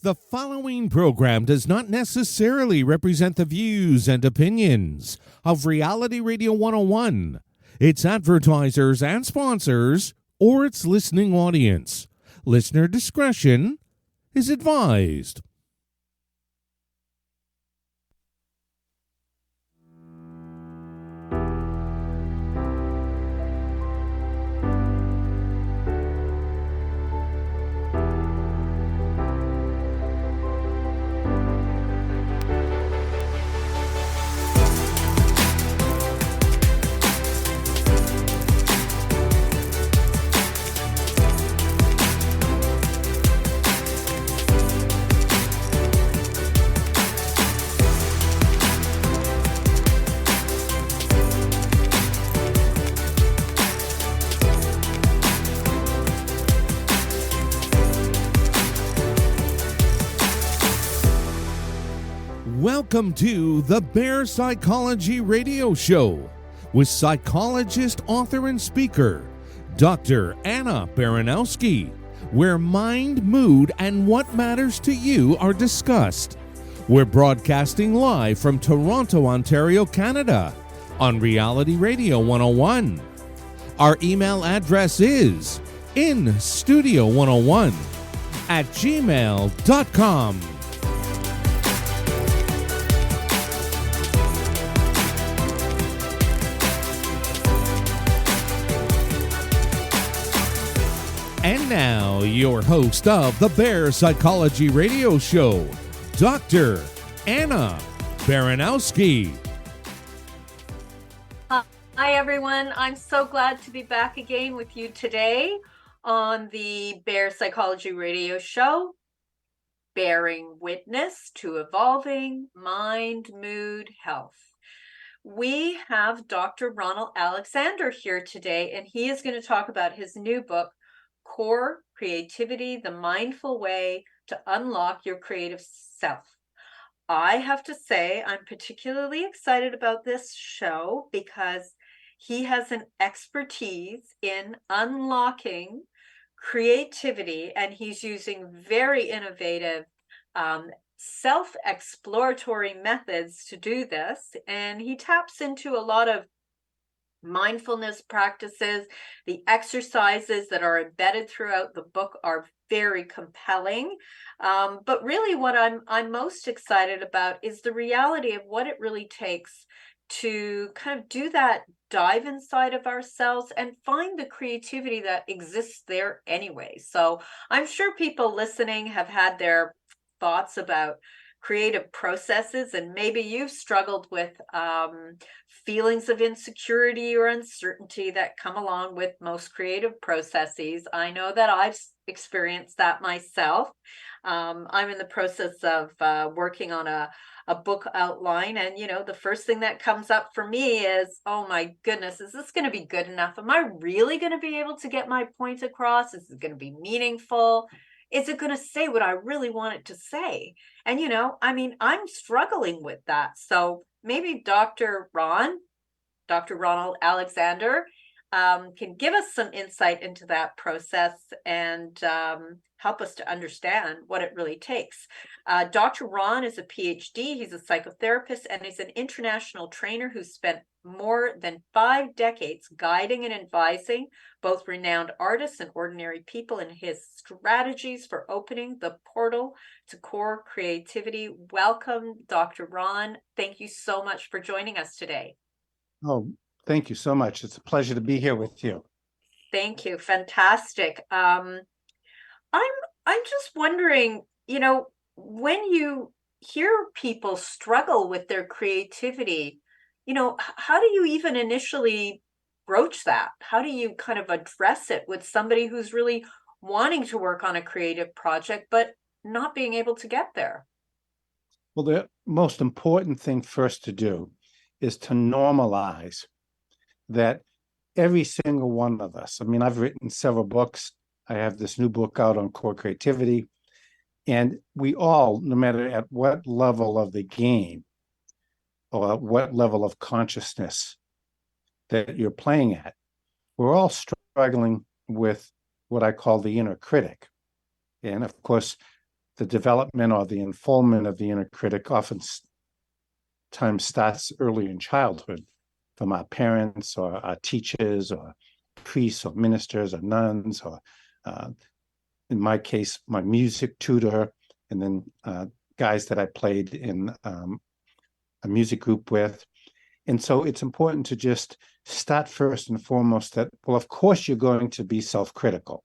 The following program does not necessarily represent the views and opinions of Reality Radio 101, its advertisers and sponsors, or its listening audience. Listener discretion is advised. Welcome to the Bear Psychology Radio Show with psychologist, author, and speaker, Dr. Anna Baranowski, where mind, mood, and what matters to you are discussed. We're broadcasting live from Toronto, Ontario, Canada, on Reality Radio 101. Our email address is instudio101@gmail.com. And now, your host of the Bear Psychology Radio Show, Dr. Anna Baranowski. Hi, everyone. I'm so glad to be back again with you today on the Bear Psychology Radio Show, bearing witness to evolving mind, mood, health. We have Dr. Ronald Alexander here today, and he is going to talk about his new book, Core Creativity, the Mindful Way to Unlock Your Creative Self. I have to say, I'm particularly excited about this show because he has an expertise in unlocking creativity, and he's using very innovative self-exploratory methods to do this. And he taps into a lot of mindfulness practices. The exercises that are embedded throughout the book are very compelling. But really what I'm most excited about is the reality of what it really takes to kind of do that dive inside of ourselves and find the creativity that exists there anyway. So I'm sure people listening have had their thoughts about creative processes, and maybe you've struggled with feelings of insecurity or uncertainty that come along with most creative processes. I know that I've experienced that myself. I'm in the process of working on a book outline, and the first thing that comes up for me is, oh my goodness, is this going to be good enough? Am I really going to be able to get my point across? Is it going to be meaningful? Is it going to say what I really want it to say? And, I'm struggling with that. So maybe Dr. Ronald Alexander, can give us some insight into that process and help us to understand what it really takes. Dr. Ron is a PhD. He's a psychotherapist, and he's an international trainer who's spent more than 5 decades guiding and advising both renowned artists and ordinary people in his strategies for opening the portal to core creativity. Welcome, Dr. Ron. Thank you so much for joining us today. Oh, thank you so much. It's a pleasure to be here with you. Thank you. Fantastic. I'm just wondering, when you hear people struggle with their creativity, how do you even initially broach that? How do you kind of address it with somebody who's really wanting to work on a creative project, but not being able to get there? Well, the most important thing first to do is to normalize that every single one of us, I've written several books. I have this new book out on core creativity, and we all, no matter at what level of the game or what level of consciousness that you're playing at, we're all struggling with what I call the inner critic. And of course, the development or the unfoldment of the inner critic oftentimes starts early in childhood from our parents or our teachers or priests or ministers or nuns or, in my case, my music tutor, and then guys that I played in a music group with. And so it's important to just start first and foremost that, well, of course, you're going to be self-critical.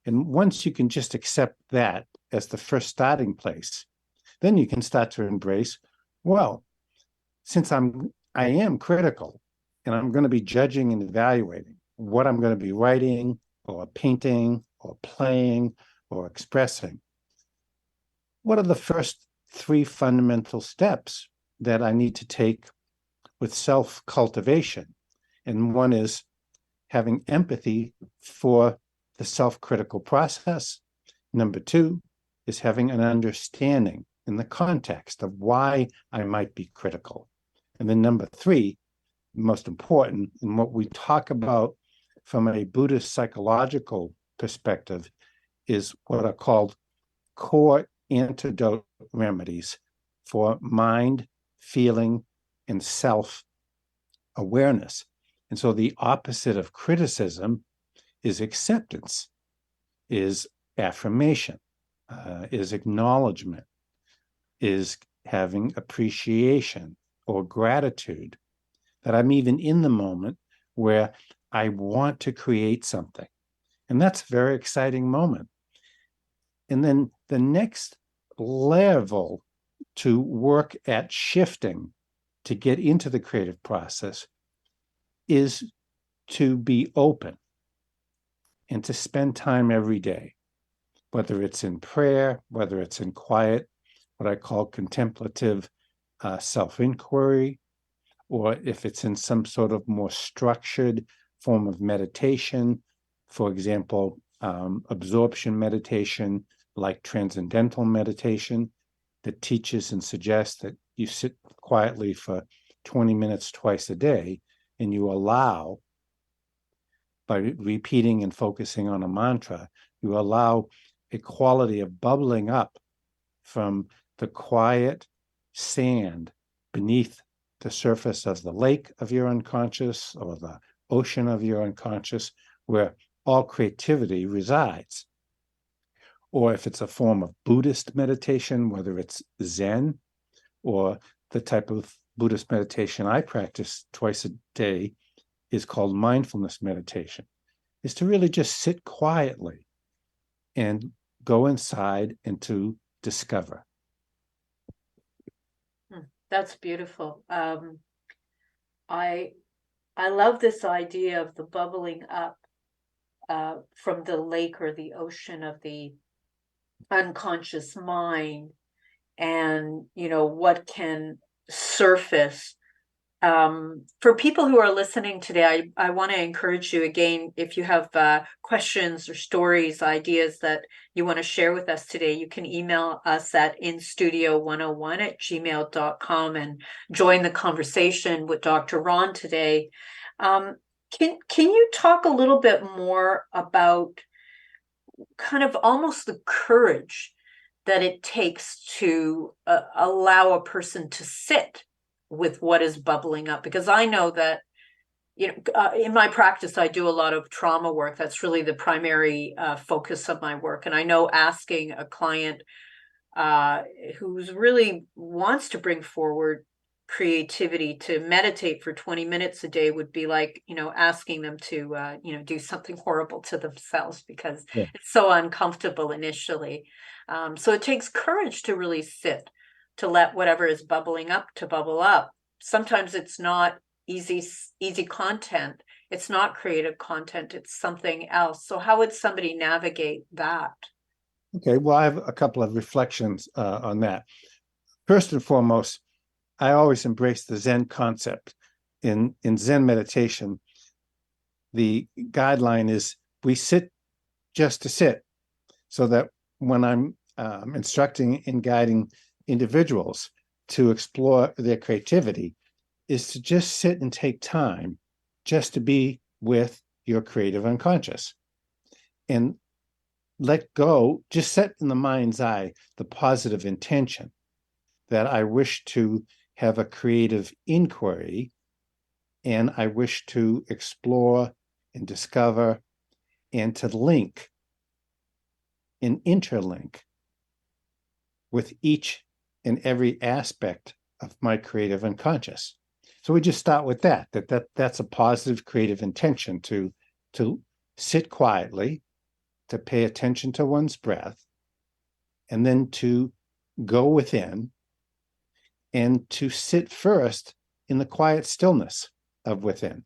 And once you can just accept that as the first starting place, then you can start to embrace, well, since I am critical and I'm going to be judging and evaluating what I'm going to be writing or painting or playing or expressing, what are the first 3 fundamental steps that I need to take with self-cultivation? And one is having empathy for the self-critical process. Number 2 is having an understanding in the context of why I might be critical. And then number 3, most important, and what we talk about from a Buddhist psychological perspective, is what are called core antidote remedies for mind, feeling, and self-awareness. And so the opposite of criticism is acceptance, is affirmation, is acknowledgement, is having appreciation or gratitude, that I'm even in the moment where I want to create something. And that's a very exciting moment. And then the next level to work at shifting to get into the creative process is to be open and to spend time every day, whether it's in prayer, whether it's in quiet, what I call contemplative self-inquiry, or if it's in some sort of more structured form of meditation, for example, absorption meditation, like transcendental meditation, that teaches and suggests that you sit quietly for 20 minutes twice a day, and you allow, by repeating and focusing on a mantra, you allow a quality of bubbling up from the quiet sand beneath the surface of the lake of your unconscious or the ocean of your unconscious, where all creativity resides. Or if it's a form of Buddhist meditation, whether it's Zen or the type of Buddhist meditation I practice twice a day is called mindfulness meditation, is to really just sit quietly and go inside and to discover. That's beautiful. I love this idea of the bubbling up from the lake or the ocean of the unconscious mind, and what can surface. For people who are listening today, I want to encourage you again, if you have questions or stories, ideas that you want to share with us today, you can email us at instudio101@gmail.com and join the conversation with Dr. Ron today. Can you talk a little bit more about kind of almost the courage that it takes to allow a person to sit with what is bubbling up? Because I know that, in my practice, I do a lot of trauma work. That's really the primary focus of my work. And I know asking a client who's really wants to bring forward creativity to meditate for 20 minutes a day would be like, asking them to, do something horrible to themselves, because it's so uncomfortable initially. So it takes courage to really sit, to let whatever is bubbling up to bubble up. Sometimes it's not easy content. It's not creative content. It's something else. So how would somebody navigate that? Okay, well, I have a couple of reflections on that. First and foremost, I always embrace the Zen concept. In Zen meditation, the guideline is we sit just to sit, so that when I'm instructing and guiding individuals to explore their creativity, is to just sit and take time just to be with your creative unconscious. And let go, just set in the mind's eye the positive intention that I wish to have a creative inquiry, and I wish to explore and discover and to link and interlink with each and every aspect of my creative unconscious. So we just start with that's a positive creative intention to sit quietly, to pay attention to one's breath, and then to go within and to sit first in the quiet stillness of within.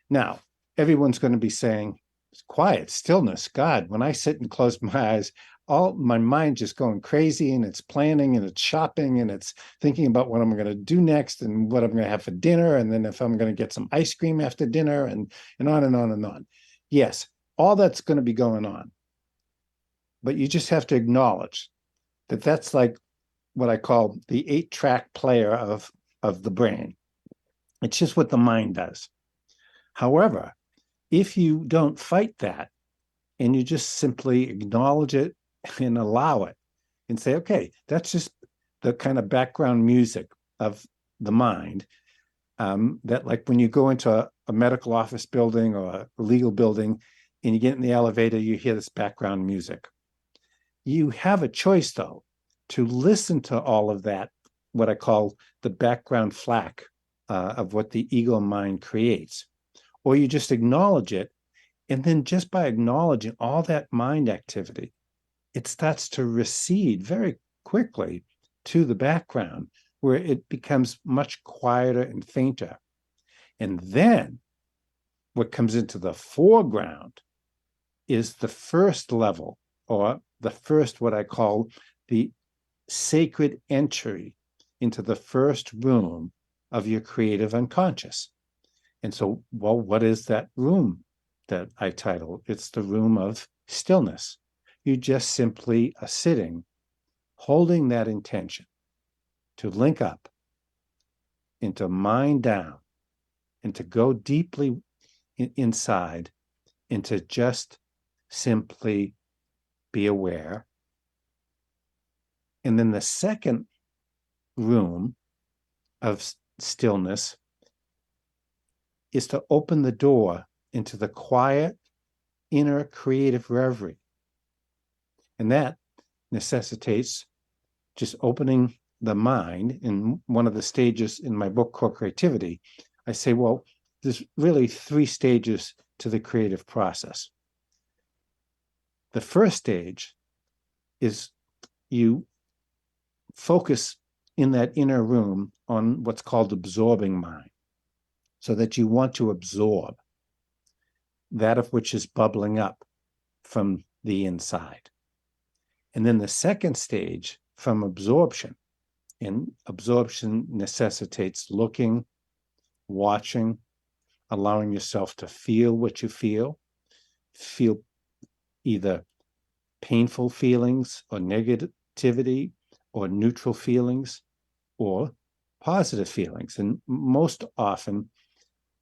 Now, everyone's going to be saying, quiet stillness, God, when I sit and close my eyes, all my mind just going crazy, and it's planning and it's shopping and it's thinking about what I'm going to do next and what I'm going to have for dinner, and then if I'm going to get some ice cream after dinner, and on and on and on. Yes, all that's going to be going on. But you just have to acknowledge that that's like what I call the 8-track player of the brain. It's just what the mind does. However, if you don't fight that and you just simply acknowledge it and allow it and say, okay, that's just the kind of background music of the mind, that like when you go into a medical office building or a legal building and you get in the elevator, you hear this background music. You have a choice, though, to listen to all of that, what I call the background flack of what the ego mind creates. Or you just acknowledge it, and then just by acknowledging all that mind activity, it starts to recede very quickly to the background, where it becomes much quieter and fainter. And then what comes into the foreground is the first level, or the first, what I call the sacred entry into the first room of your creative unconscious. And so, well, what is that room that I title? It's the room of stillness. You just simply are sitting, holding that intention to link up and to mind down and to go deeply inside and to just simply be aware. And then the second room of stillness is to open the door into the quiet inner creative reverie. And that necessitates just opening the mind. In one of the stages in my book, Co-Creativity, I say, well, there's really 3 stages to the creative process. The first stage is you focus in that inner room on what's called absorbing mind, so that you want to absorb that of which is bubbling up from the inside. And then the second stage from absorption, and absorption necessitates looking, watching, allowing yourself to feel what you feel either painful feelings or negativity or neutral feelings or positive feelings. And most often,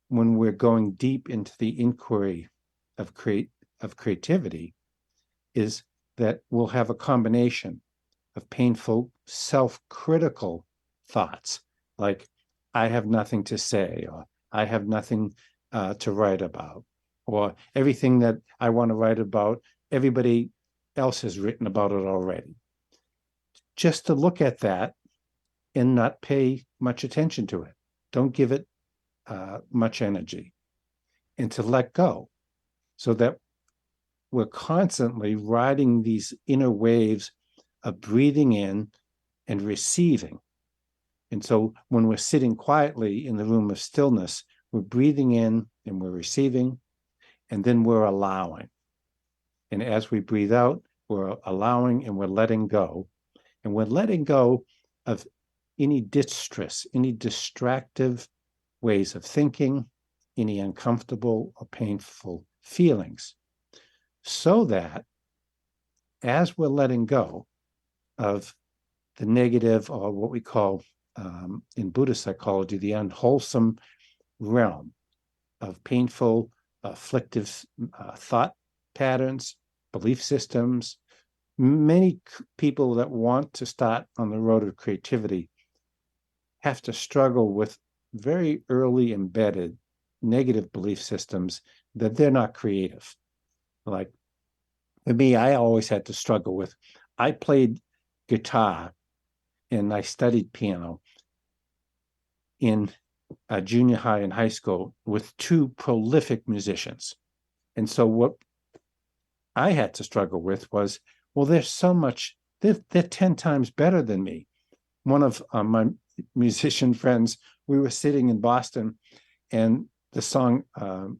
when we're going deep into the inquiry of creativity, is that we'll have a combination of painful self-critical thoughts, like I have nothing to say, or I have nothing to write about, or everything that I want to write about, everybody else has written about it already. Just to look at that and not pay much attention to it. Don't give it much energy, and to let go, so that we're constantly riding these inner waves of breathing in and receiving. And so when we're sitting quietly in the room of stillness, we're breathing in and we're receiving, and then we're allowing. And as we breathe out, we're allowing and we're letting go. And we're letting go of any distress, any distractive ways of thinking, any uncomfortable or painful feelings, so that as we're letting go of the negative, or what we call in Buddhist psychology, the unwholesome realm of painful, afflictive thought patterns belief systems. Many people that want to start on the road of creativity have to struggle with very early embedded negative belief systems that they're not creative. Like for me, I always had to struggle with, I played guitar and I studied piano in junior high and high school with two prolific musicians. And so what I had to struggle with was, well, there's so much, they're 10 times better than me. One of my musician friends, we were sitting in Boston and the song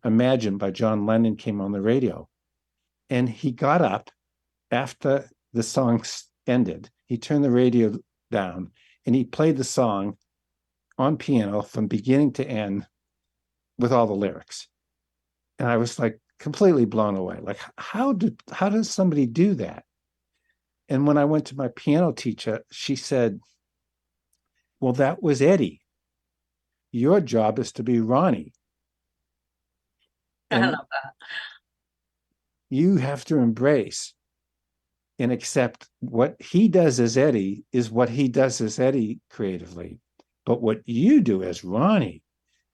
Imagine by John Lennon came on the radio. And he got up after the song ended. He turned the radio down and he played the song on piano from beginning to end with all the lyrics. And I was like completely blown away. Like, how does somebody do that? And when I went to my piano teacher, she said, well, that was Eddie. Your job is to be Ronnie. And I love that. you have to embrace and accept what he does as Eddie is what he does as Eddie creatively. But what you do as Ronnie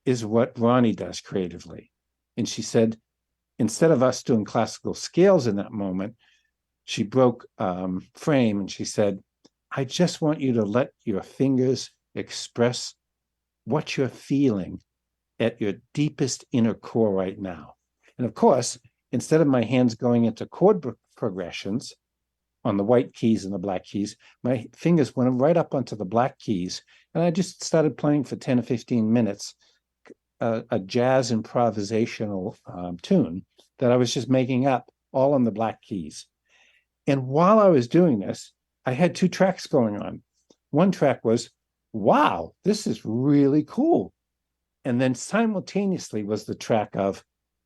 is what Ronnie does creatively. And she said, instead of us doing classical scales in that moment, she broke frame and she said, I just want you to let your fingers express what you're feeling at your deepest inner core right now. And of course, instead of my hands going into chord progressions on the white keys and the black keys, my fingers went right up onto the black keys. And I just started playing for 10 or 15 minutes, a jazz improvisational tune that I was just making up all on the black keys. And while I was doing this, I had two tracks going on. One track was, wow, this is really cool. And then simultaneously was the track of,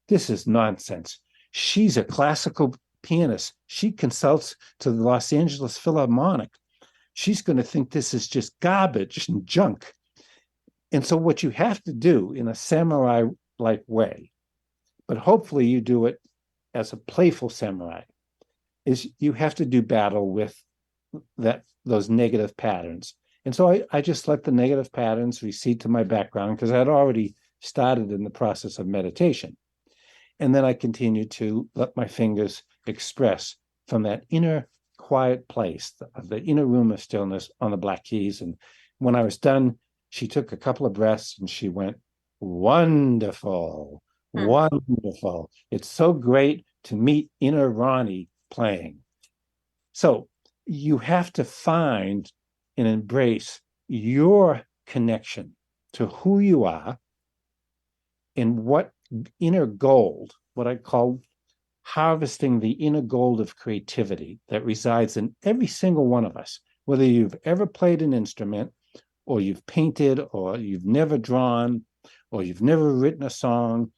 this is nonsense. She's a classical pianist. She consults to the Los Angeles Philharmonic. She's going to think this is just garbage and junk. And so what you have to do in a samurai-like way, but hopefully you do it as a playful samurai, is you have to do battle with those negative patterns. And so I just let the negative patterns recede to my background because I had already started in the process of meditation. And then I continued to let my fingers express from that inner quiet place, the inner room of stillness on the black keys. And when I was done, she took a couple of breaths and she went, wonderful, wonderful. It's so great to meet inner Ronnie playing. So you have to find and embrace your connection to who you are and what inner gold, what I call harvesting the inner gold of creativity that resides in every single one of us, whether you've ever played an instrument or you've painted or you've never drawn or you've never written a song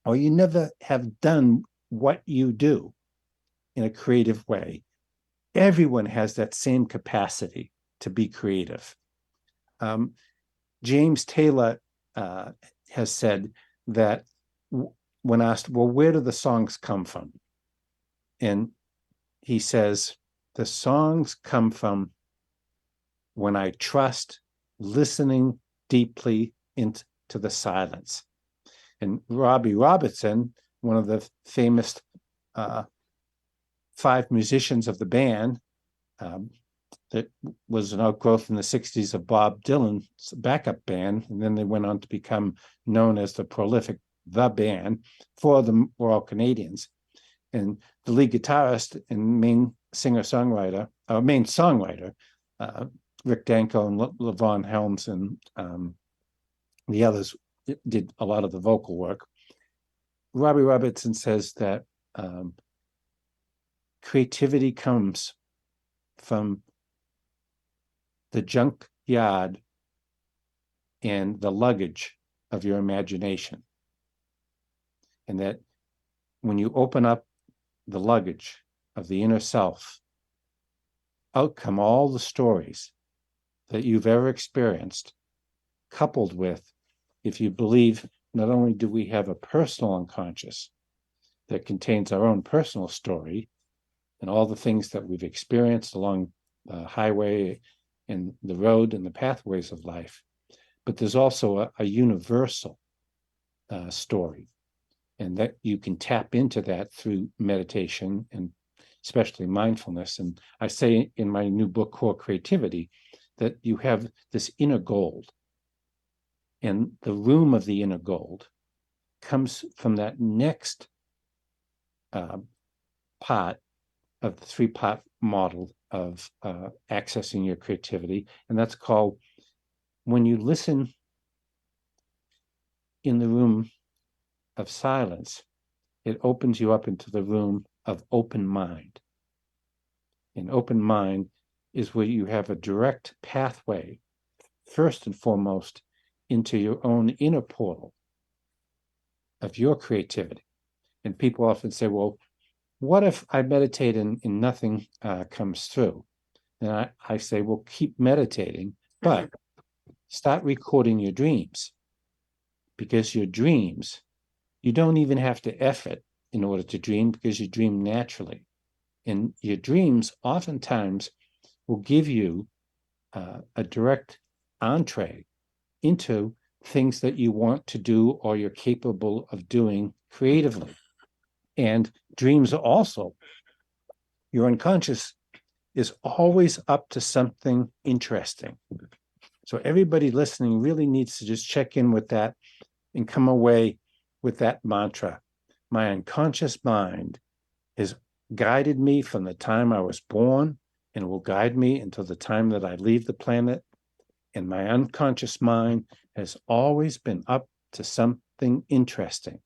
or you never have done what you do in a creative way. Everyone has that same capacity to be creative. James Taylor has said that when asked, well, where do the songs come from? And he says, the songs come from when I trust listening deeply into the silence. And Robbie Robertson, one of the famous 5 musicians of the band, that was an outgrowth in the 60s of Bob Dylan's backup band. And then they went on to become known as the prolific The Band. 4 of them were all Canadians. And the lead guitarist and main songwriter, Rick Danko and Levon Helms and the others did a lot of the vocal work. Robbie Robertson says that creativity comes from the junkyard and the luggage of your imagination. And that when you open up the luggage of the inner self, out come all the stories that you've ever experienced, coupled with, if you believe, not only do we have a personal unconscious that contains our own personal story, and all the things that we've experienced along the highway and the road and the pathways of life. But there's also a universal story, and that you can tap into that through meditation and especially mindfulness. And I say in my new book, Core Creativity, that you have this inner gold, and the room of the inner gold comes from that next part of the three-part model of accessing your creativity, and that's called, when you listen in the room of silence, it opens you up into the room of open mind. And open mind is where you have a direct pathway, first and foremost, into your own inner portal of your creativity. And people often say, well, what if I meditate and nothing comes through? And I say, well, keep meditating, but start recording your dreams, because your dreams, you don't even have to effort in order to dream, because you dream naturally. And your dreams oftentimes will give you a direct entree into things that you want to do or you're capable of doing creatively. And dreams are also, your unconscious is always up to something interesting. So everybody listening really needs to just check in with that and come away with that mantra. My unconscious mind has guided me from the time I was born and will guide me until the time that I leave the planet. And my unconscious mind has always been up to something interesting.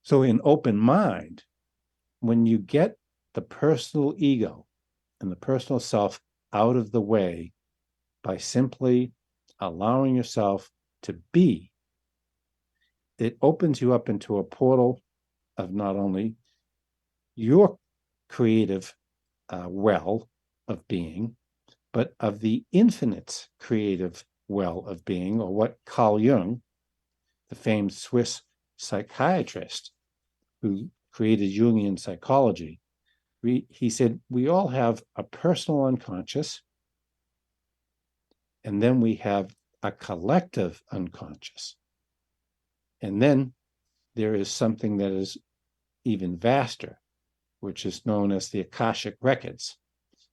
So in open mind, when you get the personal ego and the personal self out of the way by simply allowing yourself to be, it opens you up into a portal of not only your creative well of being, but of the infinite's creative well of being, or what Carl Jung, the famed Swiss psychiatrist who created Jungian psychology, he said, we all have a personal unconscious, and then we have a collective unconscious. And then there is something that is even vaster, which is known as the Akashic Records.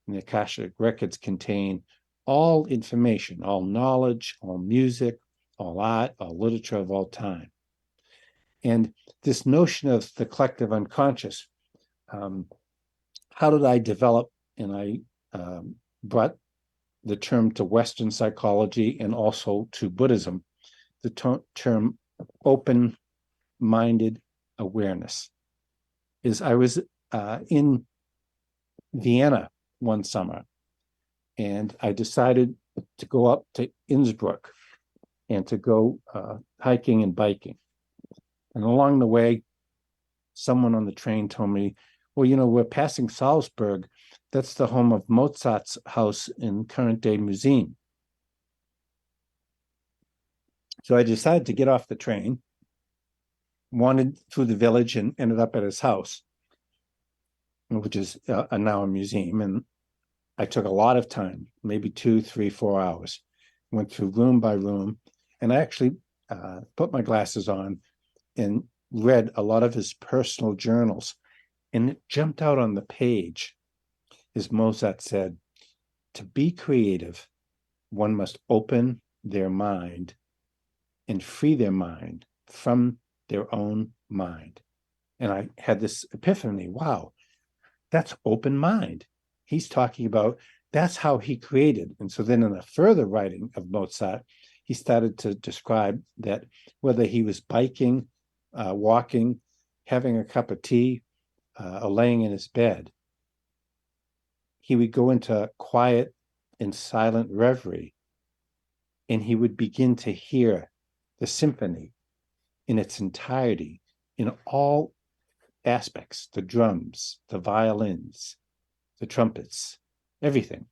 And the Akashic Records contain all information, all knowledge, all music, all art, all literature of all time. And this notion of the collective unconscious, how did I develop? And I brought the term to Western psychology and also to Buddhism, the term open-minded awareness. Is I was in Vienna one summer, and I decided to go up to Innsbruck and to go hiking and biking. And along the way, someone on the train told me, well, you know, we're passing Salzburg. That's the home of Mozart's house in current-day museum. So I decided to get off the train, wandered through the village, and ended up at his house, which is now a museum. And I took a lot of time, maybe 2, 3, 4 hours, went through room by room, and I actually put my glasses on and read a lot of his personal journals. And it jumped out on the page, as Mozart said, to be creative, one must open their mind and free their mind from their own mind. And I had this epiphany, wow, that's open mind. He's talking about, that's how he created. And so then in a further writing of Mozart, he started to describe that whether he was biking, walking, having a cup of tea, or laying in his bed, he would go into quiet and silent reverie, and he would begin to hear the symphony in its entirety, in all aspects, the drums, the violins, the trumpets, everything.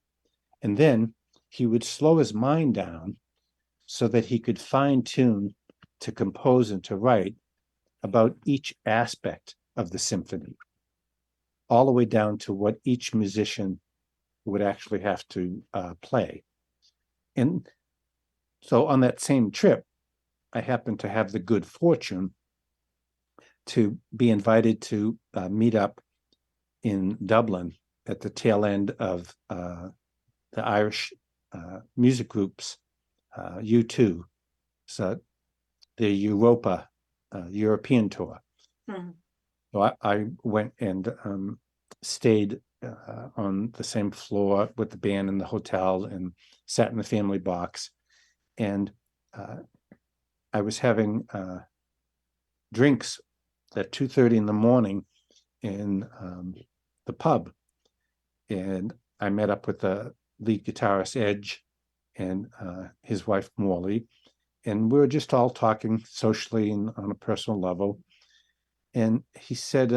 And then he would slow his mind down so that he could fine-tune to compose and to write about each aspect of the symphony, all the way down to what each musician would actually have to play. And so on that same trip, I happened to have the good fortune to be invited to meet up in Dublin at the tail end of the Irish music groups, U2, so the European tour. Mm-hmm. So I went and stayed on the same floor with the band in the hotel and sat in the family box. And I was having drinks at 2:30 in the morning in the pub. And I met up with the lead guitarist, Edge, and his wife, Morley. And we were just all talking socially and on a personal level. And he said,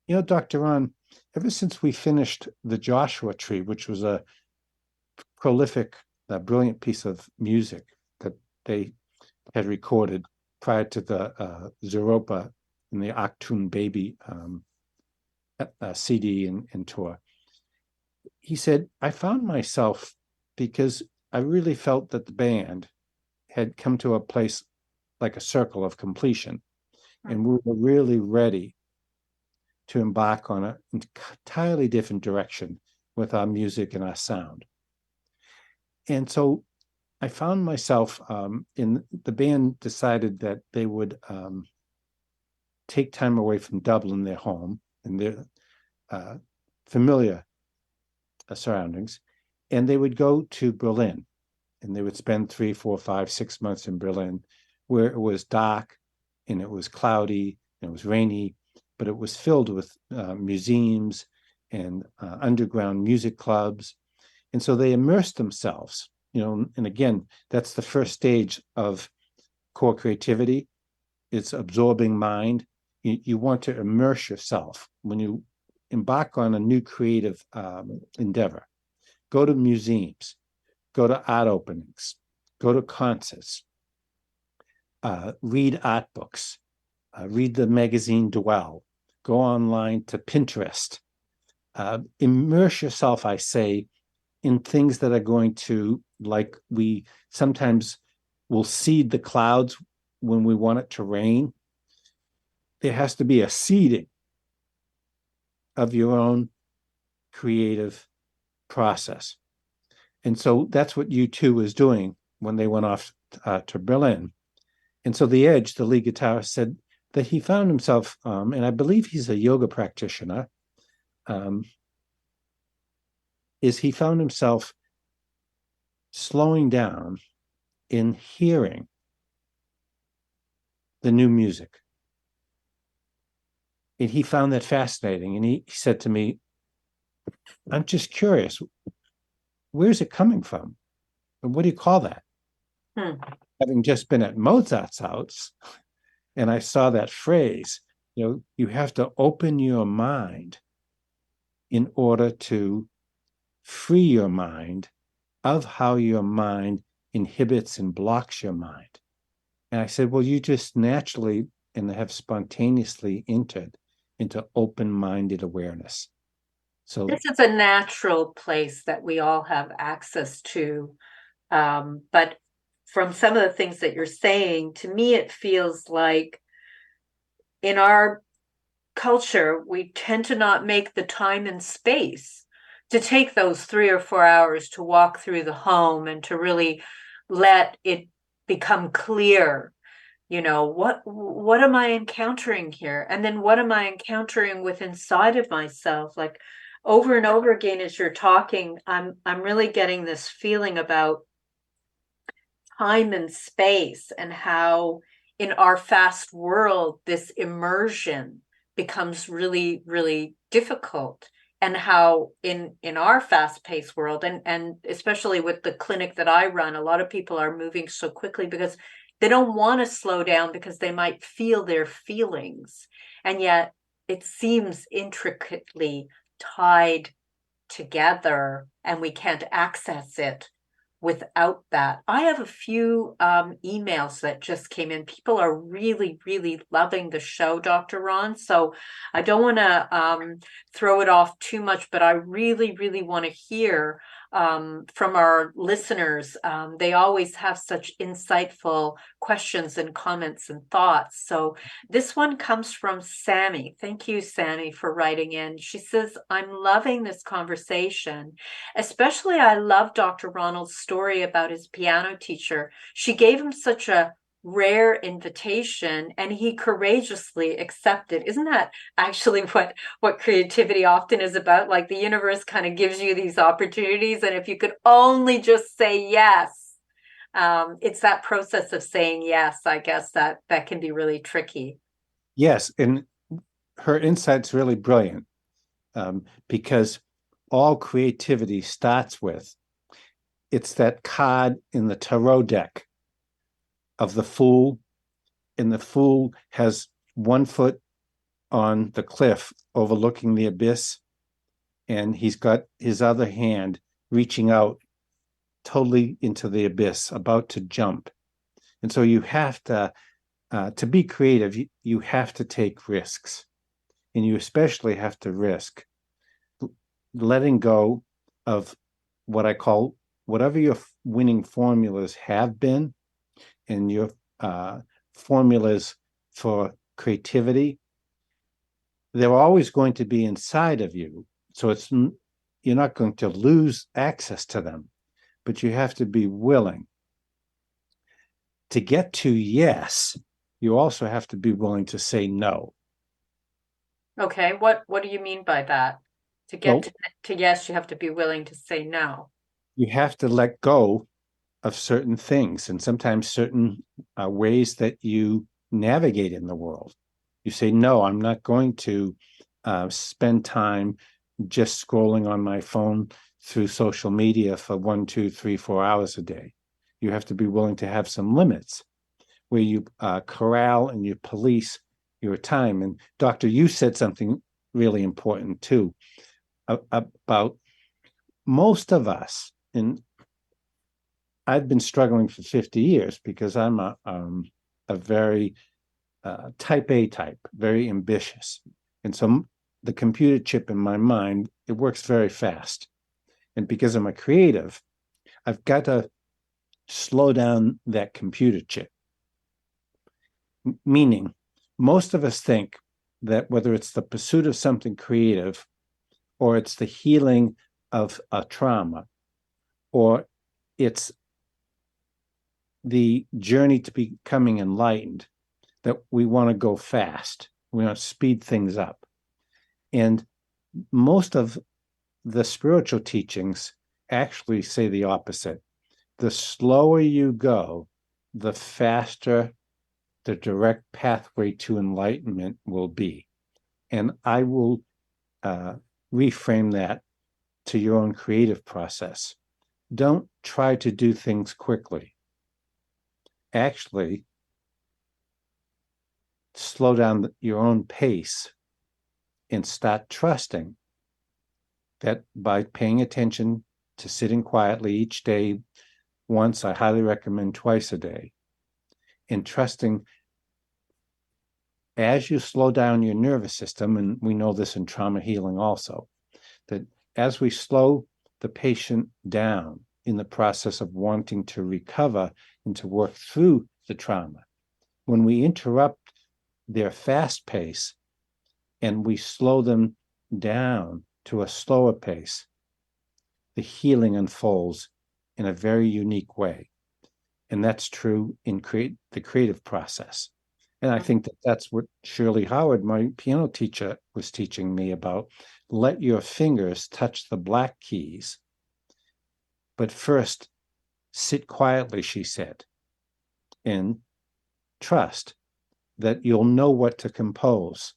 Dr. Ron, ever since we finished The Joshua Tree, which was a prolific, brilliant piece of music that they had recorded prior to the Zeropa and the Achtung Baby CD and tour, he said, I found myself, because I really felt that the band had come to a place like a circle of completion, and we were really ready to embark on an entirely different direction with our music and our sound. And so I found myself in the band decided that they would take time away from Dublin, their home, and their familiar surroundings, and they would go to Berlin, and they would spend 3, 4, 5, 6 months in Berlin, where it was dark and it was cloudy and it was rainy, but it was filled with museums and underground music clubs. And so they immersed themselves, and again, that's the first stage of core creativity. It's absorbing mind. You want to immerse yourself when you embark on a new creative endeavor. Go to museums, go to art openings, go to concerts, read art books, read the magazine Dwell, go online to Pinterest. Immerse yourself, I say, in things that are going to, like we sometimes will seed the clouds when we want it to rain. There has to be a seeding of your own creative process. And so that's what U2 was doing when they went off to Berlin. And so the Edge, the lead guitarist, said that he found himself, and I believe he's a yoga practitioner, is he found himself slowing down in hearing the new music. And he found that fascinating. And he said to me, I'm just curious, where's it coming from? And what do you call that? Having just been at Mozart's house, and I saw that phrase, you have to open your mind in order to free your mind of how your mind inhibits and blocks your mind. And I said, well, you just naturally and have spontaneously entered into open-minded awareness. So this is a natural place that we all have access to. But from some of the things that you're saying, to me, it feels like in our culture, we tend to not make the time and space to take those 3 or 4 hours to walk through the home and to really let it become clear, what am I encountering here? And then what am I encountering with inside of myself? Like over and over again, as you're talking, I'm really getting this feeling about time and space, and how in our fast world, this immersion becomes really, really difficult. And how in our fast-paced world, and especially with the clinic that I run, a lot of people are moving so quickly because they don't want to slow down, because they might feel their feelings. And yet it seems intricately tied together, and we can't access it without that. I have a few emails that just came in. People are really, really loving the show, Dr. Ron. So I don't want to throw it off too much, but I really, really want to hear from our listeners. They always have such insightful questions and comments and thoughts. So this one comes from Sammy. Thank you, Sammy, for writing in. She says, I'm loving this conversation. Especially, I love Dr. Ronald's story about his piano teacher. She gave him such a rare invitation and he courageously accepted. Isn't that actually what creativity often is about? Like the universe kind of gives you these opportunities, and if you could only just say yes, it's that process of saying yes, I guess, that can be really tricky. Yes, and her insight's really brilliant, because all creativity starts with, it's that card in the tarot deck of the Fool, and the Fool has one foot on the cliff overlooking the abyss, and he's got his other hand reaching out totally into the abyss, about to jump. And so you have to be creative, you have to take risks, and you especially have to risk letting go of what I call, whatever your winning formulas have been, and your formulas for creativity, they're always going to be inside of you. So you're not going to lose access to them, but you have to be willing. To get to yes, you also have to be willing to say no. Okay, what do you mean by that? To get to yes, you have to be willing to say no. You have to let go of certain things, and sometimes certain ways that you navigate in the world. You say, no, I'm not going to spend time just scrolling on my phone through social media for 1, 2, 3, 4 hours a day. You have to be willing to have some limits where you corral and you police your time. And Doctor, you said something really important too, about most of us, and I've been struggling for 50 years because I'm a very type A type, very ambitious. And so the computer chip in my mind, it works very fast. And because I'm a creative, I've got to slow down that computer chip. Meaning, most of us think that whether it's the pursuit of something creative, or it's the healing of a trauma, or it's the journey to becoming enlightened, that we want to go fast. We want to speed things up. And most of the spiritual teachings actually say the opposite. The slower you go, the faster the direct pathway to enlightenment will be. And I will reframe that to your own creative process. Don't try to do things quickly. Actually, slow down your own pace and start trusting that by paying attention to sitting quietly each day, once, I highly recommend twice a day, and trusting as you slow down your nervous system, and we know this in trauma healing also, that as we slow the patient down in the process of wanting to recover and to work through the trauma, when we interrupt their fast pace and we slow them down to a slower pace, the healing unfolds in a very unique way. And that's true in the creative process. And I think that that's what Shirley Howard, my piano teacher, was teaching me about. Let your fingers touch the black keys. But first, sit quietly, she said, and trust that you'll know what to compose.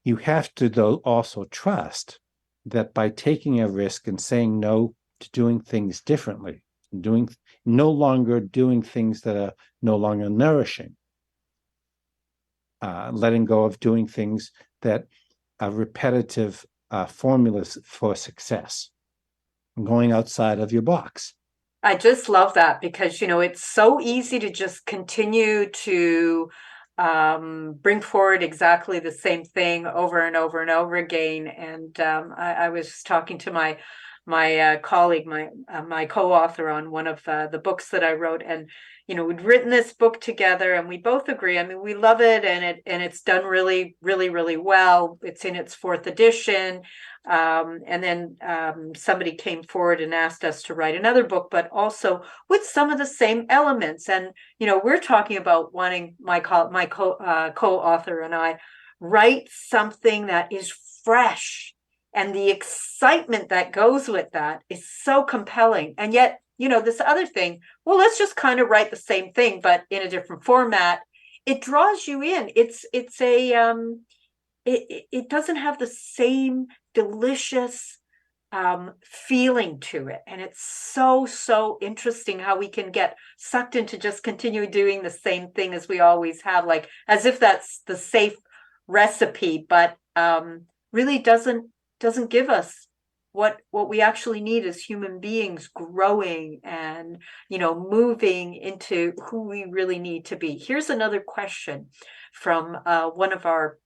You have to, though, also trust that by taking a risk and saying no to doing things differently, no longer doing things that are no longer nourishing, letting go of doing things that are repetitive formulas for success. going outside of your box. I just love that because, it's so easy to just continue to bring forward exactly the same thing over and over and over again. And I was talking to my colleague, my co-author on one of the books that I wrote, and we'd written this book together, and we both agree. I mean, we love it, and it's done really, really, really well. It's in its fourth edition. And then somebody came forward and asked us to write another book, but also with some of the same elements. And we're talking about wanting my co-author and I write something that is fresh, and the excitement that goes with that is so compelling. And yet, this other thing, well, let's just kind of write the same thing, but in a different format. It draws you in. It doesn't have the same delicious feeling to it. And it's so interesting how we can get sucked into just continue doing the same thing as we always have, like as if that's the safe recipe, but really doesn't give us what we actually need as human beings, growing and moving into who we really need to be. Here's another question from one of our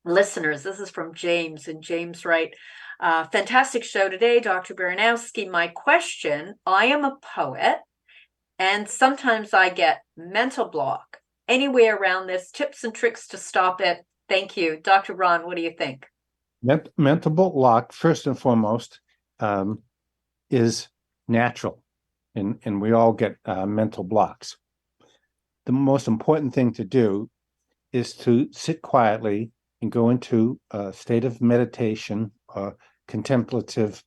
listeners. This is from James, and James writes, fantastic show today, Dr. Baranowski. My question: I am a poet, and sometimes I get mental block. Any way around this? Tips and tricks to stop it? Thank you. Dr. Ron, what do you think? Mental block, first and foremost, is natural, and we all get mental blocks. The most important thing to do is to sit quietly and go into a state of meditation or contemplative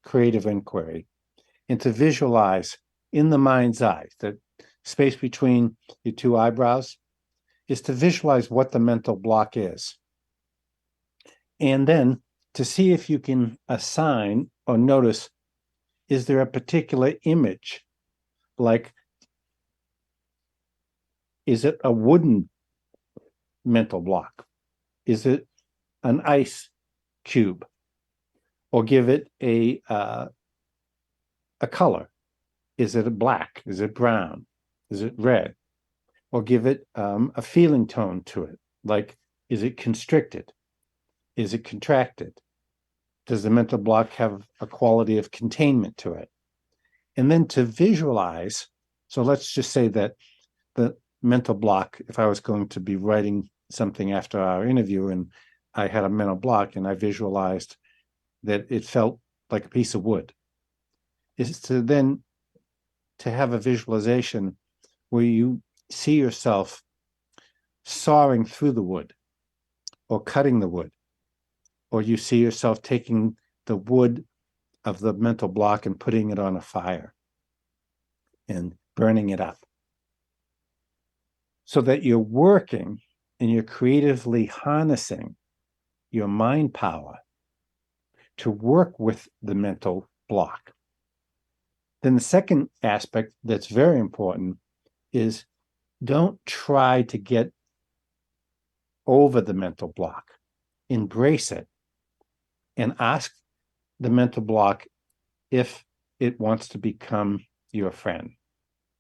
creative inquiry, and to visualize in the mind's eye, the space between your two eyebrows, is to visualize what the mental block is. And then to see if you can assign or notice, is there a particular image? Like, is it a wooden mental block? Is it an ice cube? Or give it a color. Is it a black? Is it brown? Is it red? Or give it a feeling tone to it. Like, is it constricted? Is it contracted? Does the mental block have a quality of containment to it? And then to visualize, so let's just say that the mental block, if I was going to be writing something after our interview and I had a mental block and I visualized that it felt like a piece of wood, is to then to have a visualization where you see yourself sawing through the wood or cutting the wood, or you see yourself taking the wood of the mental block and putting it on a fire and burning it up, so that you're working and you're creatively harnessing your mind power to work with the mental block. Then the second aspect that's very important is don't try to get over the mental block. Embrace it and ask the mental block if it wants to become your friend.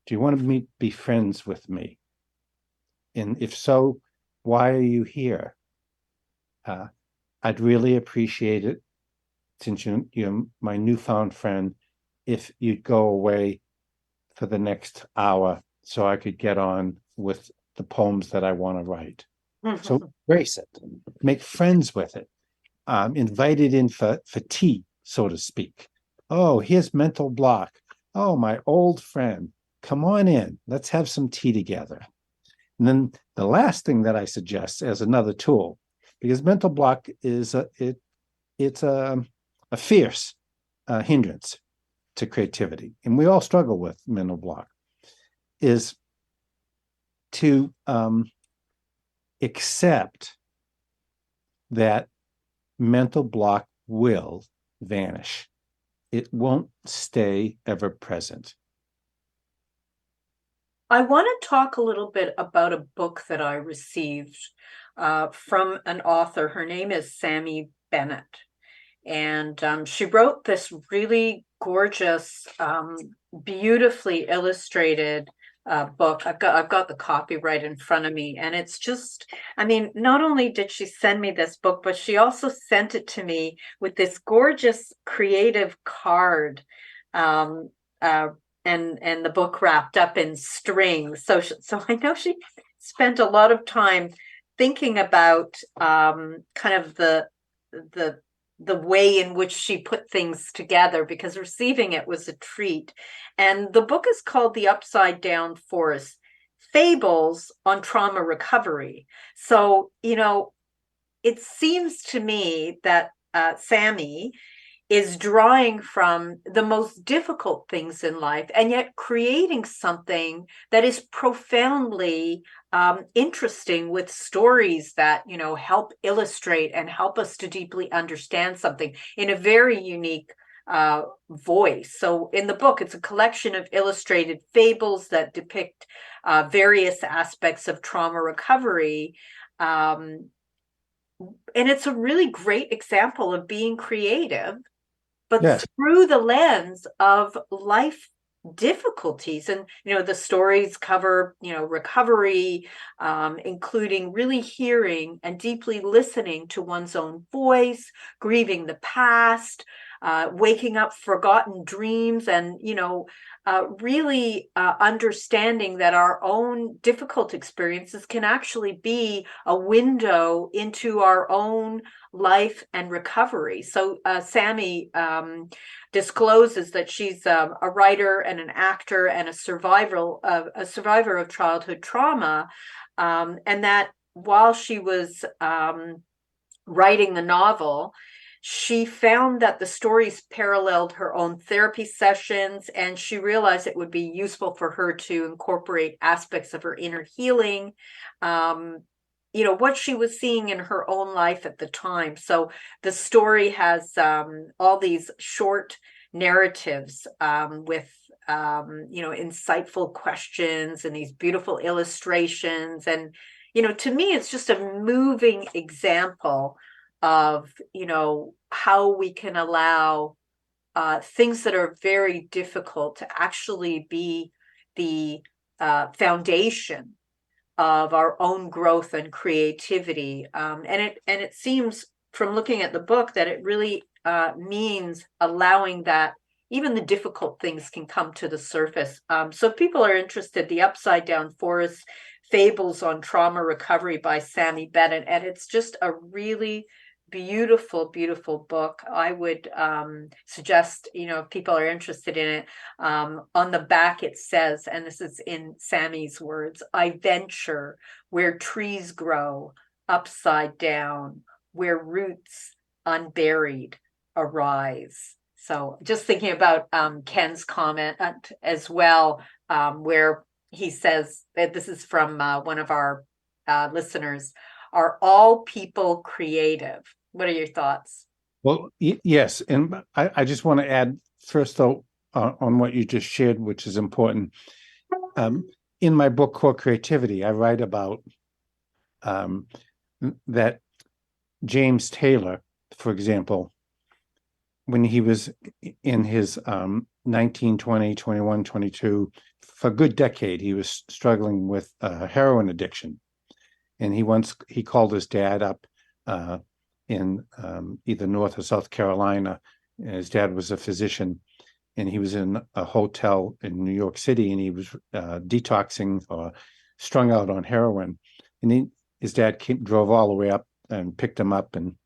Do you want to be friends with me? And if so, why are you here? I'd really appreciate it, since you're my newfound friend, if you'd go away for the next hour so I could get on with the poems that I want to write. Mm-hmm. So embrace it, make friends with it, invite it in for tea, so to speak. Oh, here's mental block. Oh, my old friend, come on in. Let's have some tea together. And then the last thing that I suggest as another tool, because mental block is it's a fierce hindrance to creativity, and we all struggle with mental block, is to accept that mental block will vanish. It won't stay ever present. I want to talk a little bit about a book that I received from an author. Her name is Sammy Bennett. And she wrote this really gorgeous, beautifully illustrated book. I've got the copy right in front of me, and it's just, I mean, not only did she send me this book, but she also sent it to me with this gorgeous creative card, um, and the book wrapped up in strings. So I know she spent a lot of time thinking about kind of the the way in which she put things together, because receiving it was a treat. And the book is called The Upside Down Forest: Fables on Trauma Recovery. So, it seems to me that Sammy is drawing from the most difficult things in life and yet creating something that is profoundly interesting, with stories that help illustrate and help us to deeply understand something in a very unique voice. So in the book, it's a collection of illustrated fables that depict various aspects of trauma recovery, and it's a really great example of being creative, but Yes. through the lens of life difficulties. And the stories cover recovery, including really hearing and deeply listening to one's own voice, grieving the past, waking up forgotten dreams, and really understanding that our own difficult experiences can actually be a window into our own life and recovery. So Sammy discloses that she's a writer and an actor and a survivor of childhood trauma, and that while she was writing the novel, she found that the stories paralleled her own therapy sessions, and she realized it would be useful for her to incorporate aspects of her inner healing, what she was seeing in her own life at the time. So the story has all these short narratives with insightful questions and these beautiful illustrations. And to me, it's just a moving example of how we can allow things that are very difficult to actually be the foundation of our own growth and creativity. And it seems from looking at the book that it really means allowing that even the difficult things can come to the surface. So if people are interested, The Upside Down Forest: Fables on Trauma Recovery by Sammy Bennett, and it's just a really beautiful book. I would suggest, if people are interested in it, on the back it says, and this is in Sammy's words, "I venture where trees grow upside down, where roots unburied arise." So just thinking about Ken's comment as well, where he says that, this is from one of our listeners: "Are all people creative?" What are your thoughts? Well, yes. And I just want to add first, though, on what you just shared, which is important. In my book, Core Creativity, I write about that James Taylor, for example, when he was in his 19, 20, 21, 22, for a good decade, he was struggling with heroin addiction. And he called his dad up in either North or South Carolina. His dad was a physician, and he was in a hotel in New York City, and he was detoxing or strung out on heroin. And his dad drove all the way up and picked him up and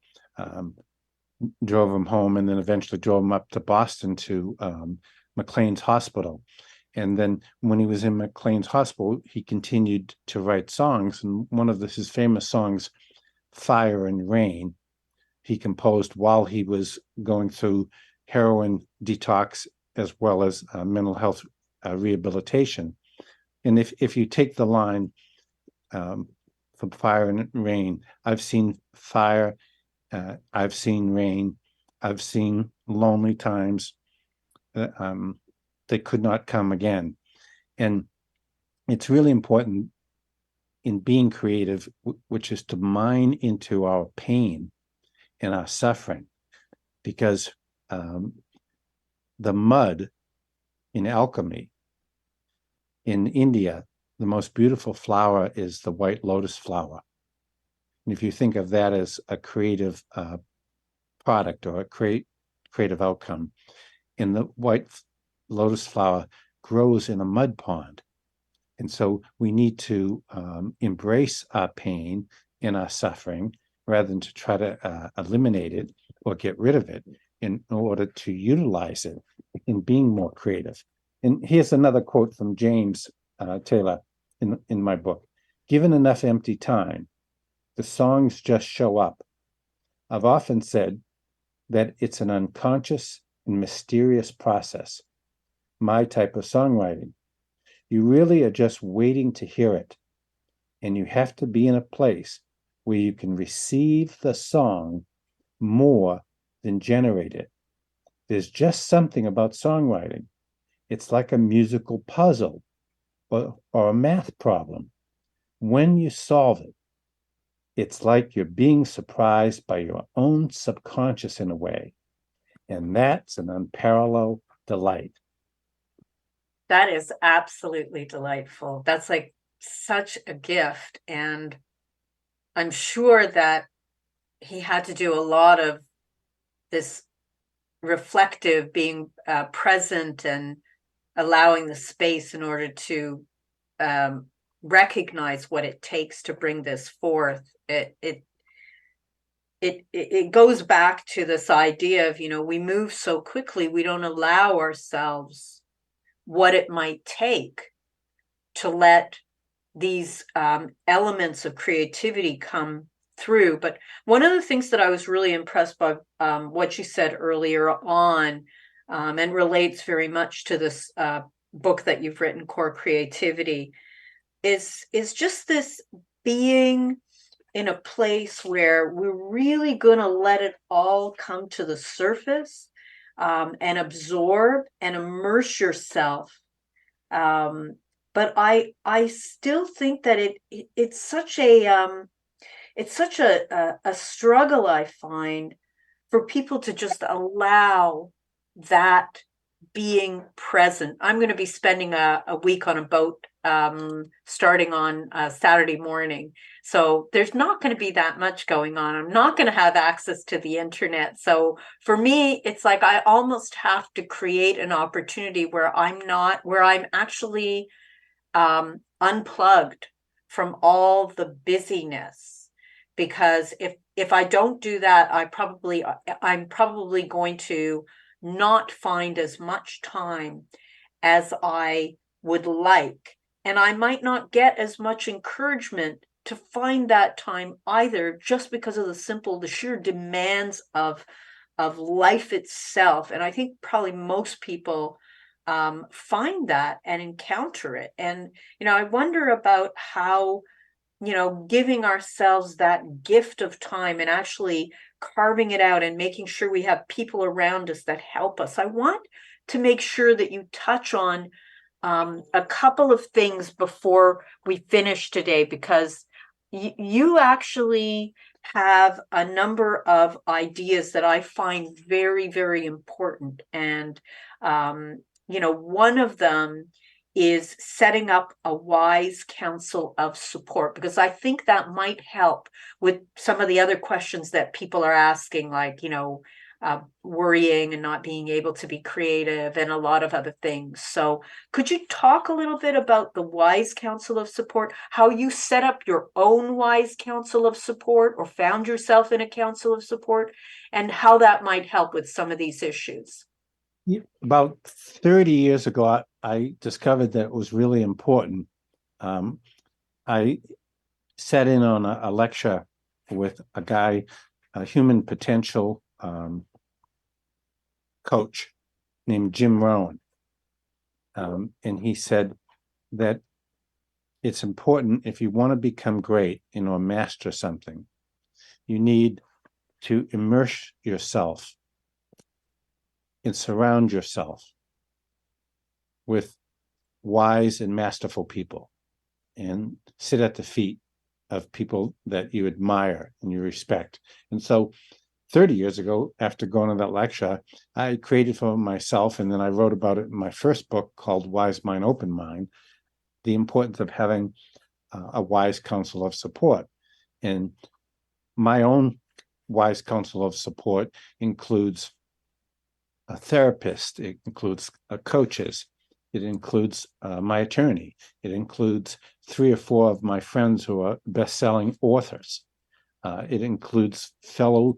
drove him home, and then eventually drove him up to Boston to McLean's Hospital. And then when he was in McLean's Hospital, he continued to write songs. And one of his famous songs, Fire and Rain, he composed while he was going through heroin detox as well as mental health rehabilitation. And if you take the line from Fire and Rain, "I've seen fire, I've seen rain, I've seen lonely times, they could not come again." And it's really important in being creative, which is to mine into our pain and our suffering, because the mud in alchemy. In India, the most beautiful flower is the white lotus flower. And if you think of that as a creative product or a creative outcome, and the white lotus flower grows in a mud pond. And so we need to embrace our pain and our suffering rather than to try to eliminate it or get rid of it in order to utilize it in being more creative. And here's another quote from James Taylor in my book. Given enough empty time, the songs just show up. I've often said that it's an unconscious and mysterious process, my type of songwriting. You really are just waiting to hear it, and you have to be in a place where you can receive the song more than generate it. There's just something about songwriting. It's like a musical puzzle or a math problem. When you solve it, it's like you're being surprised by your own subconscious in a way. And that's an unparalleled delight. That is absolutely delightful. That's like such a gift. And I'm sure that he had to do a lot of this reflective, being present and allowing the space in order to recognize what it takes to bring this forth. It goes back to this idea of, we move so quickly, we don't allow ourselves what it might take to let these elements of creativity come through. But one of the things that I was really impressed by what you said earlier on, and relates very much to this book that you've written, Core Creativity, is just this being in a place where we're really going to let it all come to the surface, and absorb and immerse yourself. But I still think that it's such a struggle, I find, for people to just allow that being present. I'm going to be spending a week on a boat starting on Saturday morning. So there's not going to be that much going on. I'm not going to have access to the internet. So for me, it's like I almost have to create an opportunity where I'm actually unplugged from all the busyness. Because if I don't do that, I'm probably going to not find as much time as I would like. And I might not get as much encouragement to find that time either, just because of the sheer demands of life itself. And I think probably most people find that and encounter it. And, I wonder about how, giving ourselves that gift of time and actually carving it out and making sure we have people around us that help us. I want to make sure that you touch on a couple of things before we finish today, because you actually have a number of ideas that I find very, very important. And, one of them is setting up a wise council of support, because I think that might help with some of the other questions that people are asking, like, worrying and not being able to be creative and a lot of other things. So could you talk a little bit about the wise council of support, how you set up your own wise council of support or found yourself in a council of support, and how that might help with some of these issues? About 30 years ago, I discovered that it was really important. I sat in on a lecture with a guy, a human potential coach named Jim Rohn. And he said that it's important, if you want to become great, master something, you need to immerse yourself and surround yourself with wise and masterful people, and sit at the feet of people that you admire and you respect. And so 30 years ago, after going to that lecture, I created for myself, and then I wrote about it in my first book called Wise Mind, Open Mind, the importance of having a wise council of support. And my own wise council of support includes a therapist, it includes coaches, it includes my attorney, it includes 3 or 4 of my friends who are best-selling authors. It includes fellow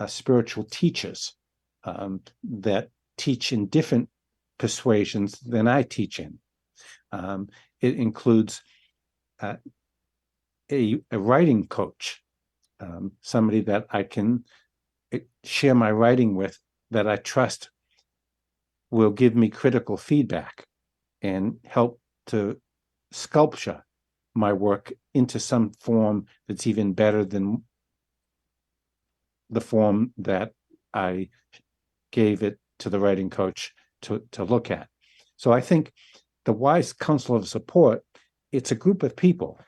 spiritual teachers that teach in different persuasions than I teach in. It includes a writing coach, somebody that I can share my writing with, that I trust will give me critical feedback and help to sculpture my work into some form that's even better than the form that I gave it to the writing coach to look at. So I think the Wise Council of Support, it's a group of people.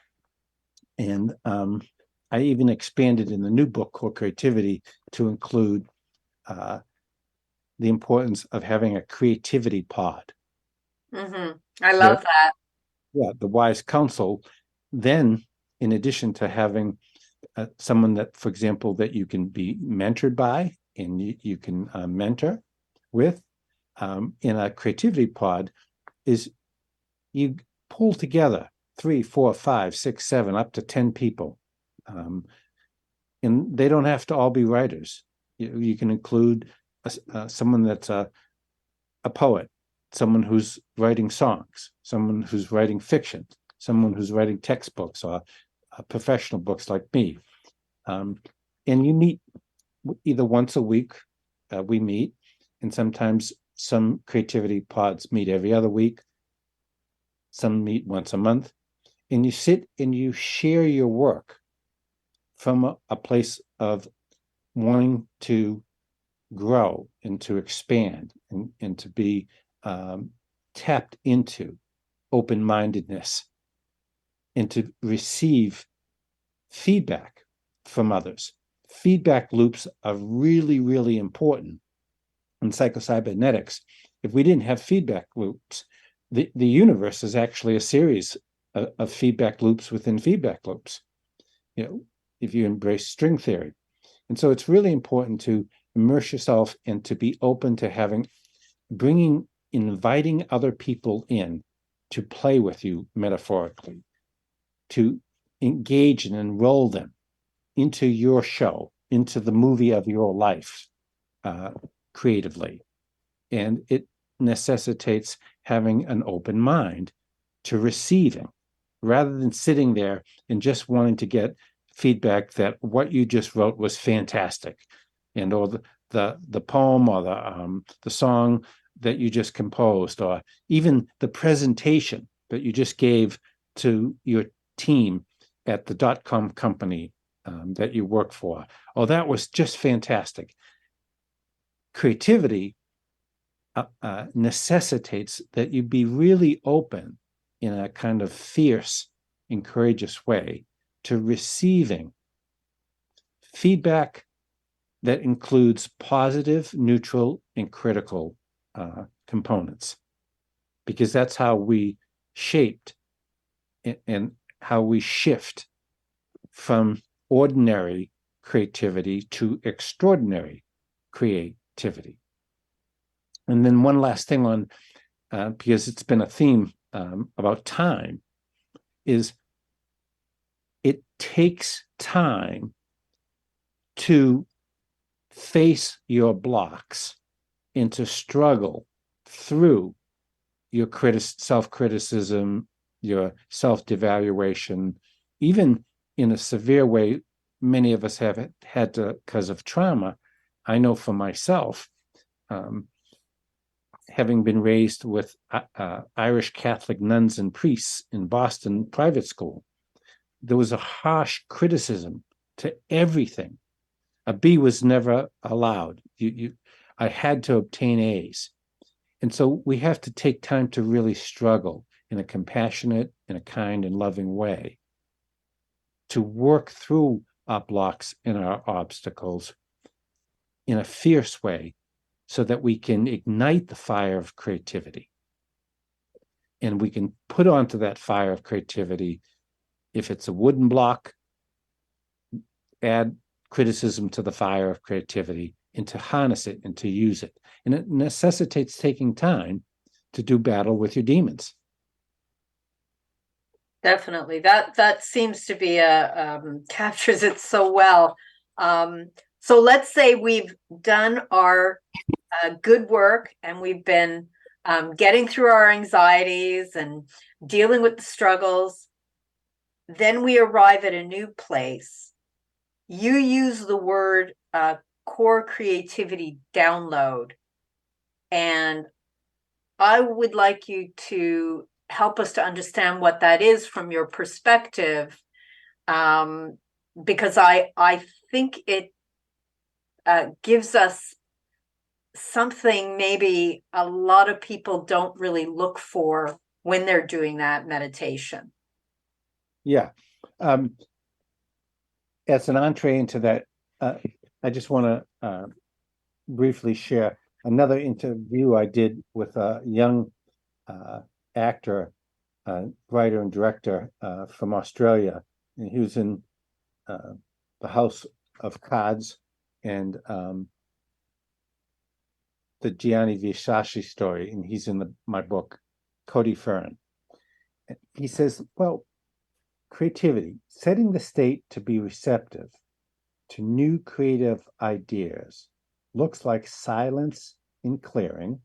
And I even expanded in the new book called Creativity to include the importance of having a creativity pod. Mm-hmm. I love that. Yeah, the Wise Council. Then, in addition to having someone that, for example, that you can be mentored by and you can mentor with, in a creativity pod, is you pull together 3, 4, 5, 6, 7, up to 10 people. And they don't have to all be writers. You can include someone that's a poet, someone who's writing songs, someone who's writing fiction, someone who's writing textbooks or professional books like me. And you meet either once a week, we meet, and sometimes some creativity pods meet every other week. Some meet once a month, and you sit and you share your work from a place of wanting to grow and to expand and to be tapped into open-mindedness and to receive feedback from others. Feedback loops are really, really important in psychocybernetics. If we didn't have feedback loops, the universe is actually a series of feedback loops within feedback loops, if you embrace string theory. And so it's really important to immerse yourself and to be open to inviting other people in to play with you metaphorically, to engage and enroll them into your show, into the movie of your life creatively. And it necessitates having an open mind to receiving, rather than sitting there and just wanting to get feedback that what you just wrote was fantastic, and or the poem or the song that you just composed, or even the presentation that you just gave to your team at the .com company that you work for. Oh, that was just fantastic. Creativity necessitates that you be really open in a kind of fierce and courageous way to receiving feedback that includes positive, neutral, and critical components, because that's how we shaped and how we shift from ordinary creativity to extraordinary creativity. And then one last thing on, because it's been a theme about time, is it takes time to face your blocks and to struggle through your self-criticism, your self-devaluation, even in a severe way. Many of us have had to, because of trauma. I know for myself, having been raised with Irish Catholic nuns and priests in Boston private school, there was a harsh criticism to everything. A B was never allowed. I had to obtain A's. And so we have to take time to really struggle in a compassionate, in a kind and loving way to work through our blocks and our obstacles in a fierce way so that we can ignite the fire of creativity. And we can put onto that fire of creativity, if it's a wooden block, add criticism to the fire of creativity and to harness it and to use it. And it necessitates taking time to do battle with your demons. Definitely. That seems to be captures it so well. So let's say we've done our good work and we've been getting through our anxieties and dealing with the struggles. Then we arrive at a new place. You use the word core creativity download. And I would like you to help us to understand what that is from your perspective, because I think it gives us something maybe a lot of people don't really look for when they're doing that meditation. Yeah. As an entree into that, I just want to briefly share another interview I did with a young actor, writer and director from Australia. And he was in the House of Cards and the Gianni Vishashi story, and he's in my book, Cody Fern. He says, well, creativity, setting the state to be receptive to new creative ideas, looks like silence in clearing,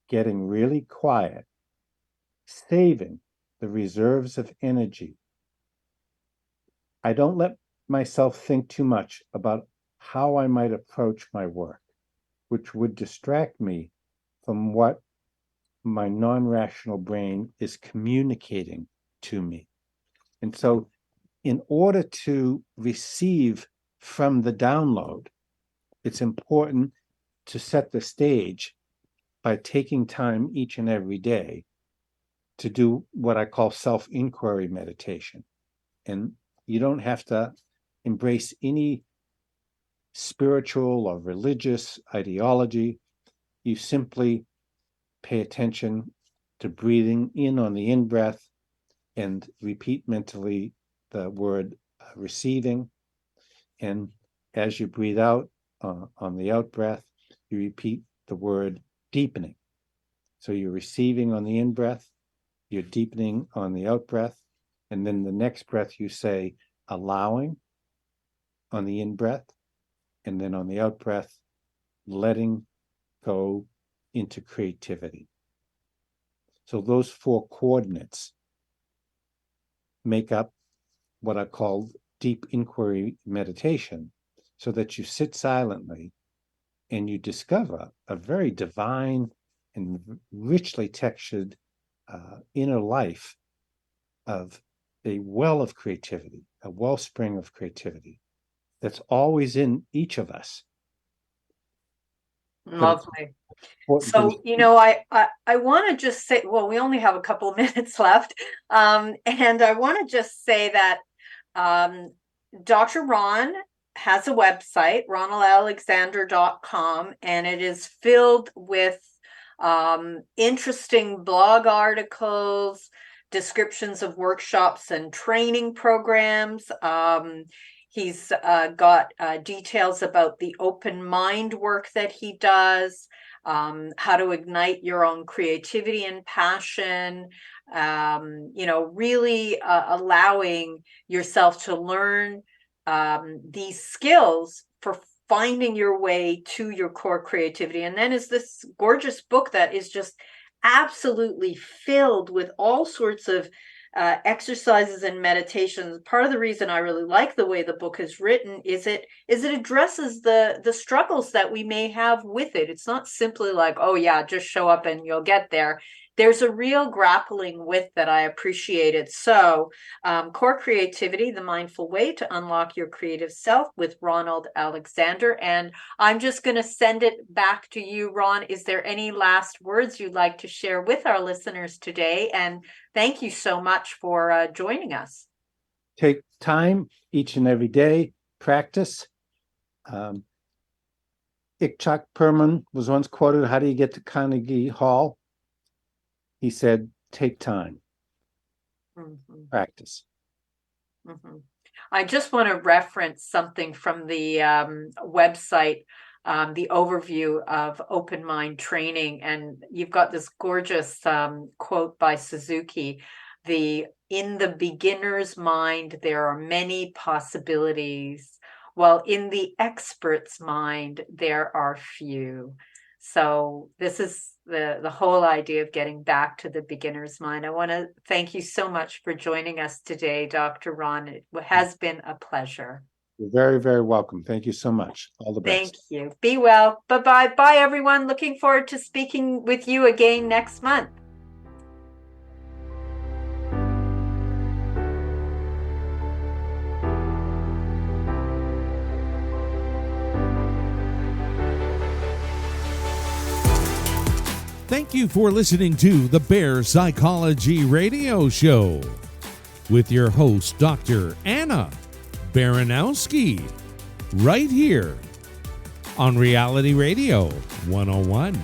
getting really quiet, saving the reserves of energy. I don't let myself think too much about how I might approach my work, which would distract me from what my non-rational brain is communicating to me. And so in order to receive from the download, it's important to set the stage by taking time each and every day to do what I call self-inquiry meditation. And you don't have to embrace any spiritual or religious ideology. You simply pay attention to breathing in on the in-breath and repeat mentally the word receiving. And as you breathe out on the out-breath, you repeat the word deepening. So you're receiving on the in-breath, you're deepening on the out-breath, and then the next breath you say allowing on the in-breath, and then on the out-breath, letting go into creativity. So those 4 coordinates make up what I call deep inquiry meditation, so that you sit silently and you discover a very divine and richly textured inner life of a well of creativity, a wellspring of creativity that's always in each of us. Lovely. So, I want to just say, well, we only have a couple of minutes left. And I want to just say that Dr. Ron has a website, ronaldalexander.com, and it is filled with interesting blog articles, descriptions of workshops and training programs. He's got details about the open mind work that he does, how to ignite your own creativity and passion, really allowing yourself to learn these skills for finding your way to your core creativity. And then is this gorgeous book that is just absolutely filled with all sorts of exercises and meditations. Part of the reason I really like the way the book is written is it addresses the struggles that we may have with it. It's not simply like, oh yeah, just show up and you'll get there. There's a real grappling with that I appreciated. So Core Creativity, The Mindful Way to Unlock Your Creative Self with Ronald Alexander. And I'm just going to send it back to you, Ron. Is there any last words you'd like to share with our listeners today? And thank you so much for joining us. Take time each and every day, practice. Itzhak Perlman was once quoted, how do you get to Carnegie Hall? He said, take time, practice. I just want to reference something from the website, the overview of open mind training. And you've got this gorgeous quote by Suzuki, in the beginner's mind, there are many possibilities, while in the expert's mind, there are few. So this is the whole idea of getting back to the beginner's mind. I want to thank you so much for joining us today, Dr. Ron. It has been a pleasure. You're very, very welcome. Thank you so much. All the best. Thank you. Be well. Bye-bye. Bye, everyone. Looking forward to speaking with you again next month. Thank you for listening to the Bear Psychology Radio Show with your host, Dr. Anna Baranowski, right here on Reality Radio 101.